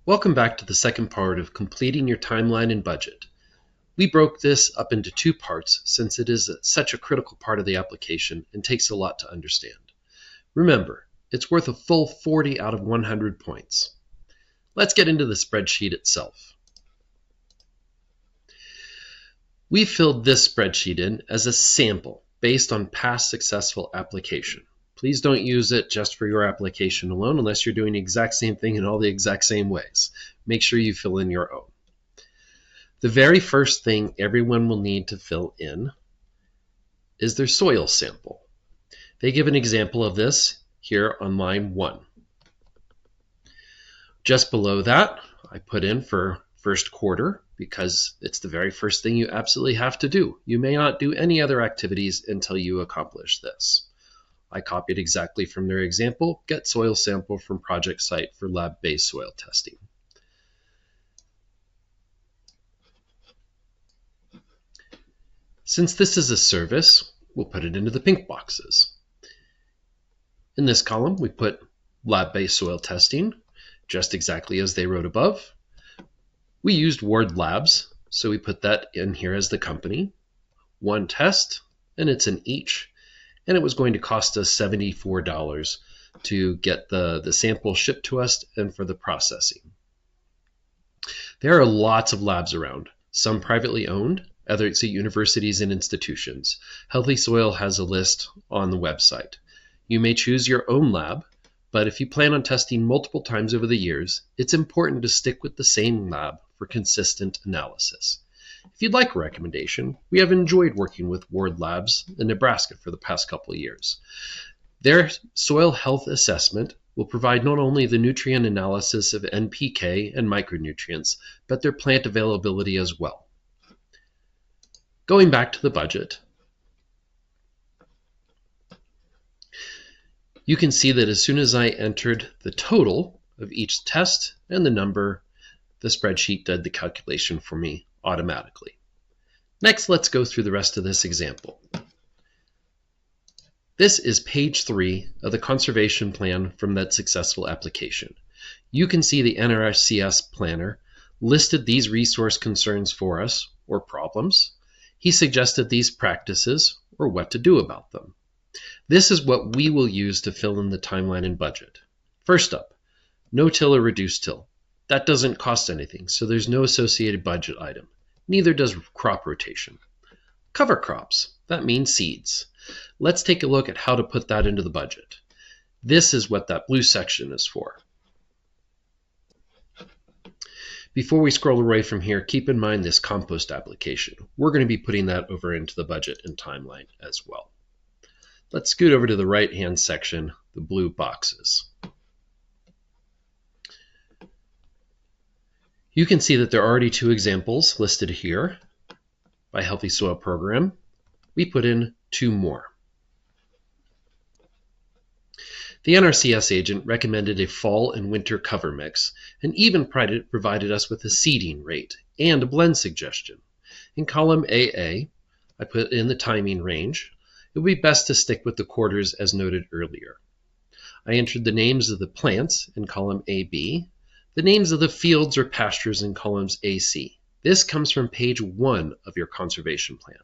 Welcome back to the second part of completing your timeline and budget. We broke this up into two parts since it is such a critical part of the application and takes a lot to understand. Remember, it's worth a full 40 out of 100 points. Let's get into the spreadsheet itself. We filled this spreadsheet in as a sample based on past successful application. Please don't use it just for your application alone unless you're doing the exact same thing in all the exact same ways. Make sure you fill in your own. The very first thing everyone will need to fill in is their soil sample. They give an example of this here on line 1. Just below that, I put in for first quarter because it's the very first thing you absolutely have to do. You may not do any other activities until you accomplish this. I copied exactly from their example, get soil sample from project site for lab-based soil testing. Since this is a service, we'll put it into the pink boxes. In this column, we put lab-based soil testing, just exactly as they wrote above. We used Ward Labs, so we put that in here as the company. One test, and it's an each. And it was going to cost us $74 to get the sample shipped to us and for the processing. There are lots of labs around, some privately owned, others at universities and institutions. Healthy Soil has a list on the website. You may choose your own lab, but if you plan on testing multiple times over the years, it's important to stick with the same lab for consistent analysis. If you'd like a recommendation, we have enjoyed working with Ward Labs in Nebraska for the past couple of years. Their soil health assessment will provide not only the nutrient analysis of NPK and micronutrients, but their plant availability as well. Going back to the budget, you can see that as soon as I entered the total of each test and the number, the spreadsheet did the calculation for me automatically. Next, let's go through the rest of this example. This is page 3 of the conservation plan from that successful application. You can see the NRCS planner listed these resource concerns for us, or problems. He suggested these practices, or what to do about them. This is what we will use to fill in the timeline and budget. First up, no-till or reduced till. That doesn't cost anything, so there's no associated budget item. Neither does crop rotation. Cover crops, that means seeds. Let's take a look at how to put that into the budget. This is what that blue section is for. Before we scroll away from here, keep in mind this compost application. We're going to be putting that over into the budget and timeline as well. Let's scoot over to the right-hand section, the blue boxes. You can see that there are already 2 examples listed here by Healthy Soil Program. We put in 2 more. The NRCS agent recommended a fall and winter cover mix and even provided us with a seeding rate and a blend suggestion. In column AA, I put in the timing range. It would be best to stick with the quarters as noted earlier. I entered the names of the plants in column AB, the names of the fields or pastures in columns AC. This comes from page 1 of your conservation plan.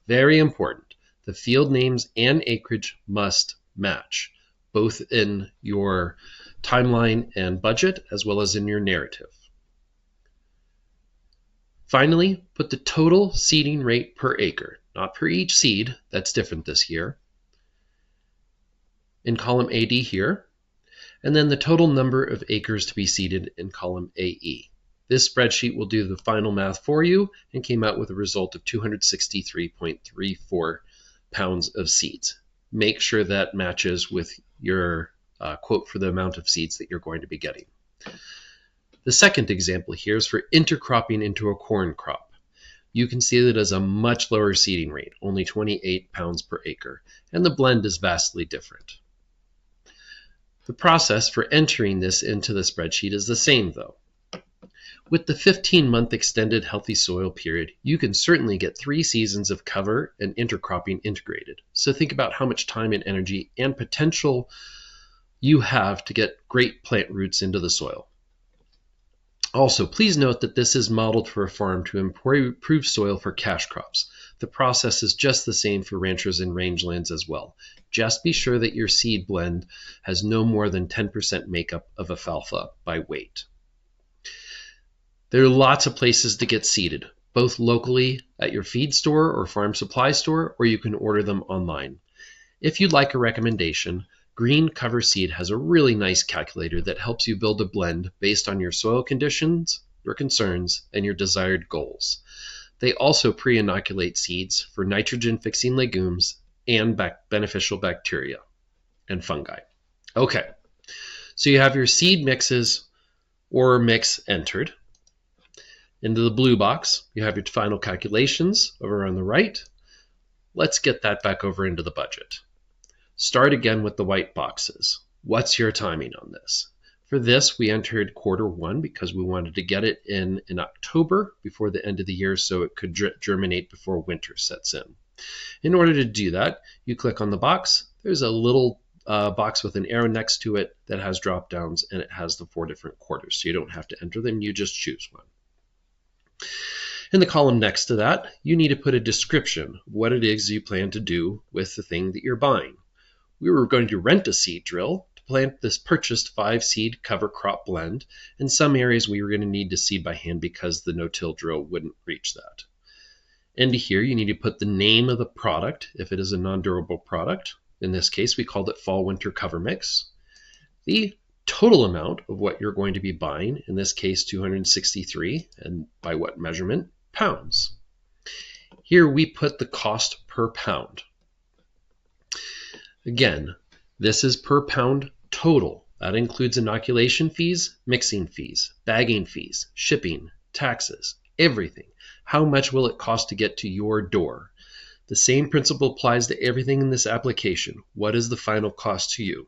Very important. The field names and acreage must match, both in your timeline and budget, as well as in your narrative. Finally, put the total seeding rate per acre, not per each seed, that's different this year, in column AD here, and then the total number of acres to be seeded in column AE. This spreadsheet will do the final math for you and came out with a result of 263.34 pounds of seeds. Make sure that matches with your quote for the amount of seeds that you're going to be getting. The second example here is for intercropping into a corn crop. You can see that it has a much lower seeding rate, only 28 pounds per acre, and the blend is vastly different. The process for entering this into the spreadsheet is the same though. With the 15-month extended healthy soil period, you can certainly get 3 seasons of cover and intercropping integrated. So think about how much time and energy and potential you have to get great plant roots into the soil. Also, please note that this is modeled for a farm to improve soil for cash crops. The process is just the same for ranchers and rangelands as well. Just be sure that your seed blend has no more than 10% makeup of alfalfa by weight. There are lots of places to get seeded, both locally at your feed store or farm supply store, or you can order them online. If you'd like a recommendation, Green Cover Seed has a really nice calculator that helps you build a blend based on your soil conditions, your concerns, and your desired goals. They also pre-inoculate seeds for nitrogen-fixing legumes and beneficial bacteria and fungi. Okay, so you have your seed mixes or mix entered. Into the blue box, you have your final calculations over on the right. Let's get that back over into the budget. Start again with the white boxes. What's your timing on this? For this, we entered Q1 because we wanted to get it in October before the end of the year so it could germinate before winter sets in. In order to do that, you click on the box. There's a little box with an arrow next to it that has drop downs, and it has the 4 different quarters. So you don't have to enter them, you just choose one. In the column next to that, you need to put a description of what it is you plan to do with the thing that you're buying. We were going to rent a seed drill to plant this purchased 5-seed cover crop blend. In some areas, we were going to need to seed by hand because the no-till drill wouldn't reach that. And here, you need to put the name of the product if it is a non-durable product. In this case, we called it Fall-Winter Cover Mix. The total amount of what you're going to be buying, in this case 263, and by what measurement? Pounds. Here we put the cost per pound. Again, this is per pound total. That includes inoculation fees, mixing fees, bagging fees, shipping, taxes, everything. How much will it cost to get to your door? The same principle applies to everything in this application. What is the final cost to you?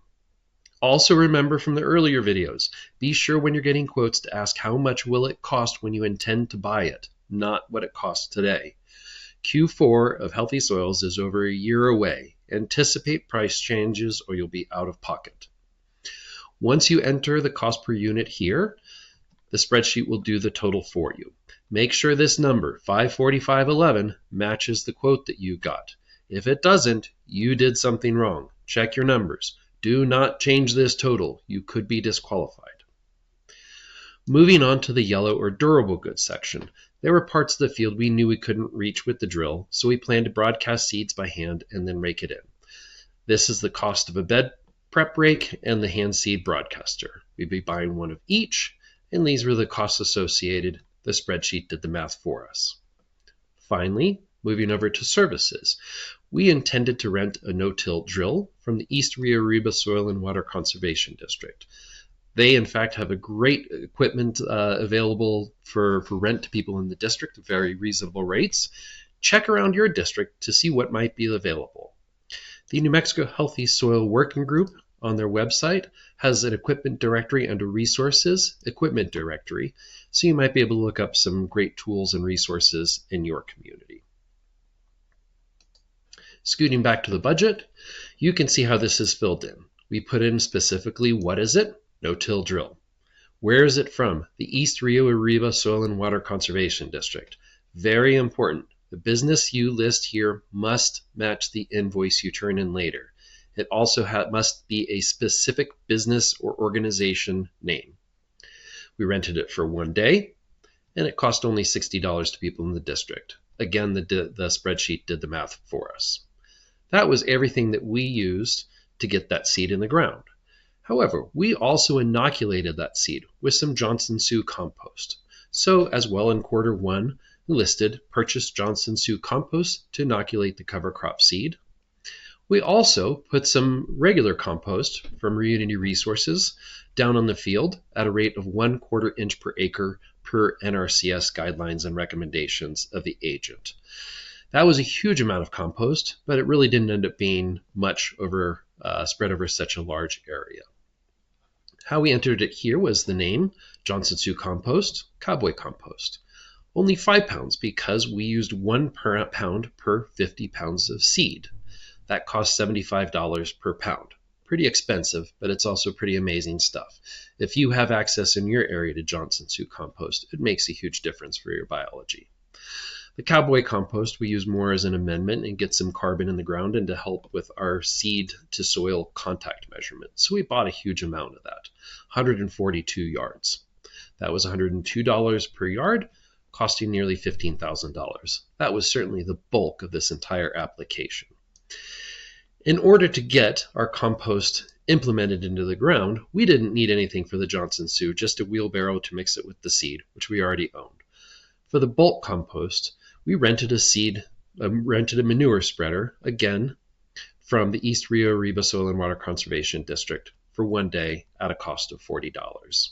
Also remember from the earlier videos, be sure when you're getting quotes to ask how much will it cost when you intend to buy it, not what it costs today. Q4 of Healthy Soils is over a year away. Anticipate price changes or you'll be out of pocket. Once you enter the cost per unit here, the spreadsheet will do the total for you. Make sure this number, 545.11, matches the quote that you got. If it doesn't, you did something wrong. Check your numbers. Do not change this total. You could be disqualified. Moving on to the yellow or durable goods section, there were parts of the field we knew we couldn't reach with the drill, so we planned to broadcast seeds by hand and then rake it in. This is the cost of a bed prep rake and the hand seed broadcaster. We'd be buying one of each, and these were the costs associated. The spreadsheet did the math for us. Finally, moving over to services, we intended to rent a no-till drill from the East Rio Arriba Soil and Water Conservation District. They, in fact, have a great equipment available for rent to people in the district at very reasonable rates. Check around your district to see what might be available. The New Mexico Healthy Soil Working Group on their website has an equipment directory under Resources, Equipment Directory, so you might be able to look up some great tools and resources in your community. Scooting back to the budget, you can see how this is filled in. We put in specifically what is it? No-till drill. Where is it from? The East Rio Arriba Soil and Water Conservation District. Very important. The business you list here must match the invoice you turn in later. It also must be a specific business or organization name. We rented it for 1 day, and it cost only $60 to people in the district. Again, the spreadsheet did the math for us. That was everything that we used to get that seed in the ground. However, we also inoculated that seed with some Johnson Sioux compost. So as well in Q1, we listed purchased Johnson Sioux compost to inoculate the cover crop seed. We also put some regular compost from Reunity Resources down on the field at a rate of 1/4 inch per acre per NRCS guidelines and recommendations of the agent. That was a huge amount of compost, but it really didn't end up being much spread over such a large area. How we entered it here was the name, Johnson Sioux Compost, Cowboy Compost. Only 5 pounds because we used 1 pound per 50 pounds of seed. That cost $75 per pound. Pretty expensive, but it's also pretty amazing stuff. If you have access in your area to Johnson Sioux compost, it makes a huge difference for your biology. The cowboy compost we use more as an amendment and get some carbon in the ground and to help with our seed to soil contact measurement. So we bought a huge amount of that, 142 yards. That was $102 per yard, costing nearly $15,000. That was certainly the bulk of this entire application. In order to get our compost implemented into the ground, we didn't need anything for the Johnson Sioux, just a wheelbarrow to mix it with the seed, which we already owned. For the bulk compost, we rented a manure spreader, again, from the East Rio Arriba Soil and Water Conservation District for one day at a cost of $40.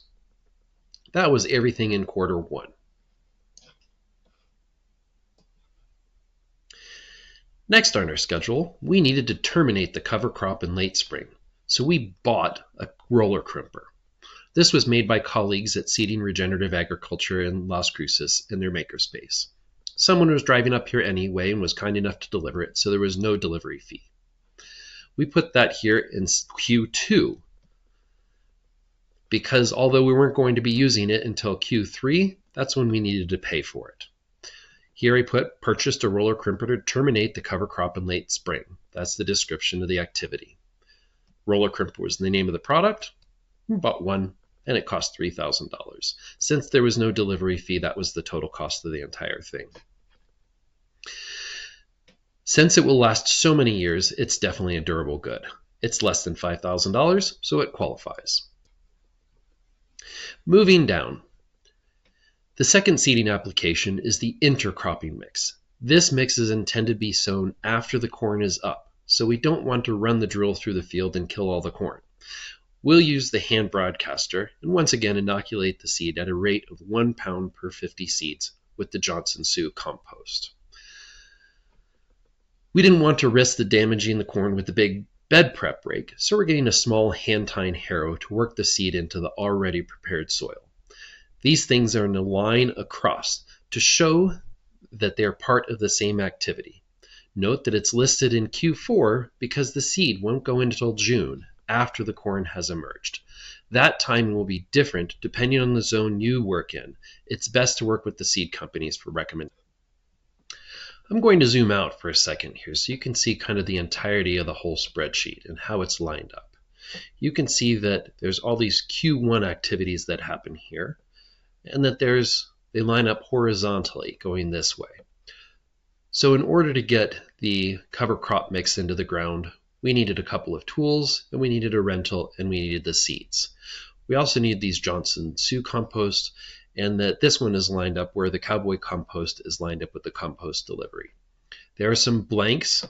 That was everything in quarter one. Next on our schedule, we needed to terminate the cover crop in late spring, so we bought a roller crimper. This was made by colleagues at Seeding Regenerative Agriculture in Las Cruces in their makerspace. Someone was driving up here anyway and was kind enough to deliver it, so there was no delivery fee. We put that here in Q2 because although we weren't going to be using it until Q3, that's when we needed to pay for it. Here I purchased a roller crimper to terminate the cover crop in late spring. That's the description of the activity. Roller crimper was the name of the product. We bought one, and it cost $3,000. Since there was no delivery fee, that was the total cost of the entire thing. Since it will last so many years, it's definitely a durable good. It's less than $5,000, so it qualifies. Moving down. The second seeding application is the intercropping mix. This mix is intended to be sown after the corn is up, so we don't want to run the drill through the field and kill all the corn. We'll use the hand broadcaster and once again inoculate the seed at a rate of 1 pound per 50 seeds with the Johnson Sioux compost. We didn't want to risk the damaging the corn with the big bed prep rake, so we're getting a small hand-tine harrow to work the seed into the already prepared soil. These things are in a line across to show that they are part of the same activity. Note that it's listed in Q4 because the seed won't go in until June after the corn has emerged. That timing will be different depending on the zone you work in. It's best to work with the seed companies for recommendations. I'm going to zoom out for a second here so you can see kind of the entirety of the whole spreadsheet and how it's lined up. You can see that there's all these Q1 activities that happen here, and that they line up horizontally going this way. So in order to get the cover crop mix into the ground, we needed a couple of tools, and we needed a rental, and we needed the seeds. We also need these Johnson Sioux compost, and that this one is lined up where the cowboy compost is lined up with the compost delivery. There are some blanks.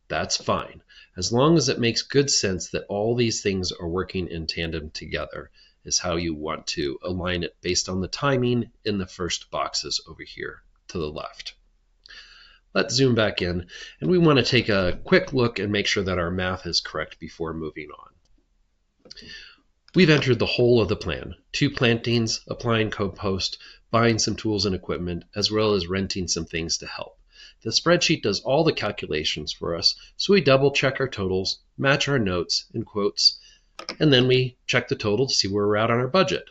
That's fine, as long as it makes good sense that all these things are working in tandem together is how you want to align it based on the timing in the first boxes over here to the left. Let's zoom back in, and we want to take a quick look and make sure that our math is correct before moving on. We've entered the whole of the plan, 2 plantings, applying compost, buying some tools and equipment, as well as renting some things to help. The spreadsheet does all the calculations for us, so we double check our totals, match our notes and quotes, and then we check the total to see where we're at on our budget.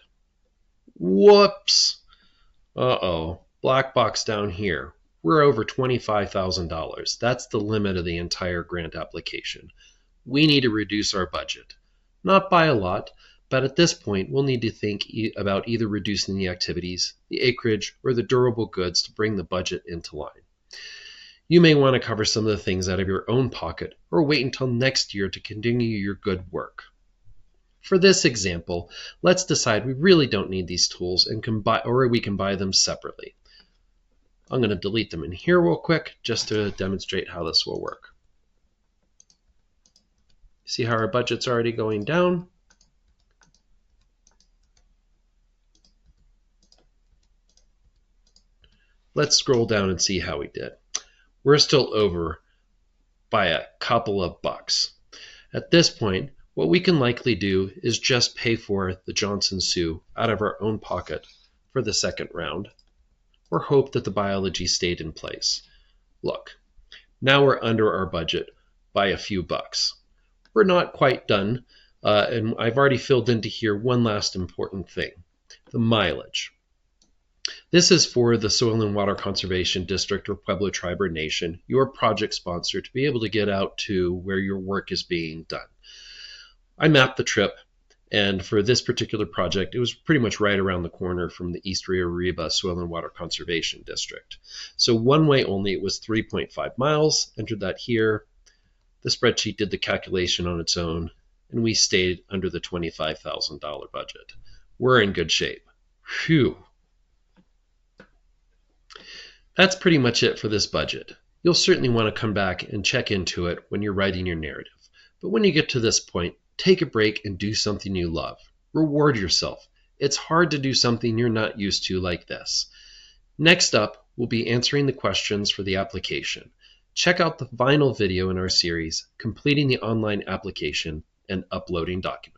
Whoops! Uh-oh, black box down here. We're over $25,000. That's the limit of the entire grant application. We need to reduce our budget. Not by a lot, but at this point we'll need to think about either reducing the activities, the acreage, or the durable goods to bring the budget into line. You may want to cover some of the things out of your own pocket or wait until next year to continue your good work. For this example, let's decide we really don't need these tools and we can buy them separately. I'm going to delete them in here real quick just to demonstrate how this will work. See how our budget's already going down? Let's scroll down and see how we did. We're still over by a couple of bucks. At this point, what we can likely do is just pay for the Johnson Sioux out of our own pocket for the second round, or hope that the biology stayed in place. Look, now we're under our budget by a few bucks. we're not quite done, and I've already filled into here one last important thing, the mileage. This is for the Soil and Water Conservation District or Pueblo Tribe or Nation, your project sponsor, to be able to get out to where your work is being done. I mapped the trip, and for this particular project, it was pretty much right around the corner from the East Rio Arriba Soil and Water Conservation District. So one way only, it was 3.5 miles, entered that here. The spreadsheet did the calculation on its own, and we stayed under the $25,000 budget. We're in good shape. Phew. That's pretty much it for this budget. You'll certainly want to come back and check into it when you're writing your narrative. But when you get to this point, take a break and do something you love. Reward yourself. It's hard to do something you're not used to like this. Next up, we'll be answering the questions for the application. Check out the final video in our series, Completing the Online Application and Uploading Documents.